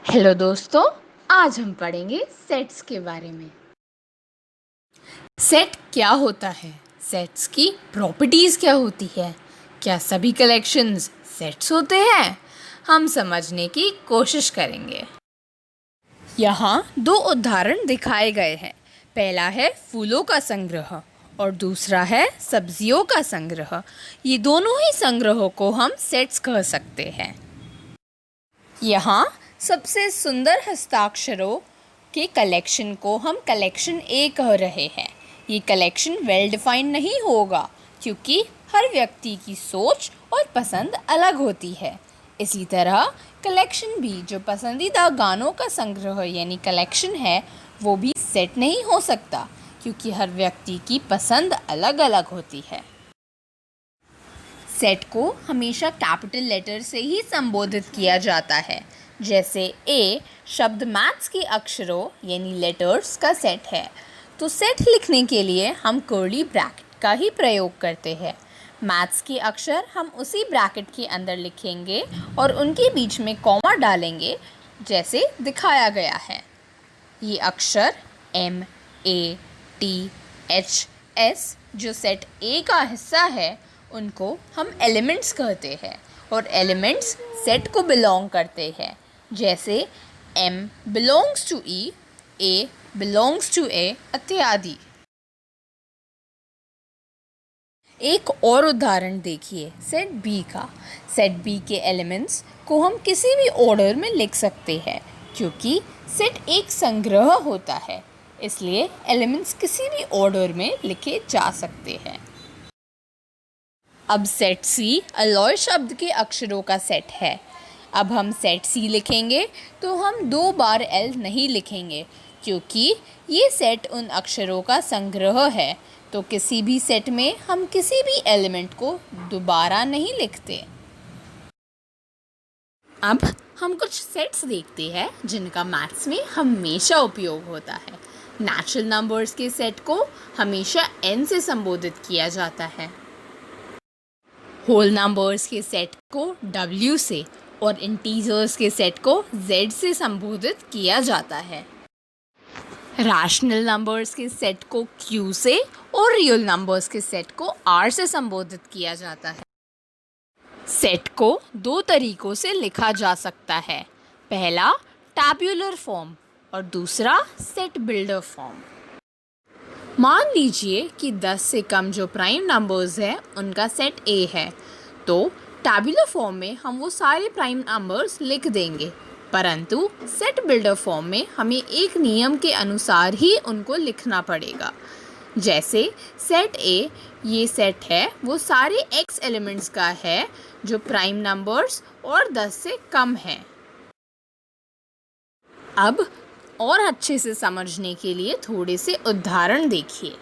Hello दोस्तों, आज हम पढ़ेंगे सेट्स के बारे में। सेट क्या होता है? सेट्स की प्रॉपर्टीज़ क्या होती है? क्या सभी कलेक्शंस सेट्स होते हैं? हम समझने की कोशिश करेंगे। यहाँ दो उदाहरण दिखाए गए हैं। पहला है फूलों का संग्रह और दूसरा है सब्जियों का संग्रह। ये दोनों ही संग्रहों को हम सेट्स कह सकते हैं। यहाँ सबसे सुंदर हस्ताक्षरों के कलेक्शन को हम कलेक्शन ए कह रहे हैं। ये कलेक्शन वेल डिफाइंड नहीं होगा क्योंकि हर व्यक्ति की सोच और पसंद अलग होती है। इसी तरह कलेक्शन बी जो पसंदीदा गानों का संग्रह यानी कलेक्शन है, वो भी सेट नहीं हो सकता क्योंकि हर व्यक्ति की पसंद अलग अलग होती है। सेट को हमेशा कैपिटल लेटर से ही संबोधित किया जाता है। जैसे ए शब्द मैथ्स के अक्षरों यानी लेटर्स का सेट है, तो सेट लिखने के लिए हम कर्ली ब्रैकेट का ही प्रयोग करते हैं। मैथ्स के अक्षर हम उसी ब्रैकेट के अंदर लिखेंगे और उनके बीच में कॉमा डालेंगे, जैसे दिखाया गया है। ये अक्षर M A T H S जो सेट ए का हिस्सा है, उनको हम एलिमेंट्स कहते हैं और एलिमेंट्स सेट को बिलोंग करते हैं। जैसे M belongs to E, A belongs to A इत्यादि। एक और उदाहरण देखिए सेट बी का। सेट बी के एलिमेंट्स को हम किसी भी ऑर्डर में लिख सकते हैं क्योंकि सेट एक संग्रह होता है, इसलिए एलिमेंट्स किसी भी ऑर्डर में लिखे जा सकते हैं। अब सेट सी अलॉय शब्द के अक्षरों का सेट है। अब हम सेट सी लिखेंगे तो हम 2 बार एल नहीं लिखेंगे क्योंकि ये सेट उन अक्षरों का संग्रह है, तो किसी भी सेट में हम किसी भी एलिमेंट को दोबारा नहीं लिखते। अब हम कुछ सेट्स देखते हैं जिनका मैथ्स में हमेशा उपयोग होता है। नेचुरल नंबर्स के सेट को हमेशा n से संबोधित किया जाता है। होल नंबर्स के सेट को W से और इंटीजर्स के सेट को Z से संबोधित किया जाता है। रैशनल नंबर्स के सेट को Q से और रियल नंबर्स के सेट को R से संबोधित किया जाता है। सेट को 2 तरीकों से लिखा जा सकता है। पहला टैब्यूलर फॉर्म और दूसरा सेट बिल्डर फॉर्म। मान लीजिए कि 10 से कम जो प्राइम नंबर्स हैं उनका सेट A है, तो टैब्यूलर फॉर्म में हम वो सारे प्राइम नंबर्स लिख देंगे, परंतु सेट बिल्डर फॉर्म में हमें एक नियम के अनुसार ही उनको लिखना पड़ेगा। जैसे सेट A ये सेट है वो सारे x एलिमेंट्स का है जो प्राइम नंबर्स और 10 से कम है। अब और अच्छे से समझने के लिए थोड़े से उदाहरण देखिए।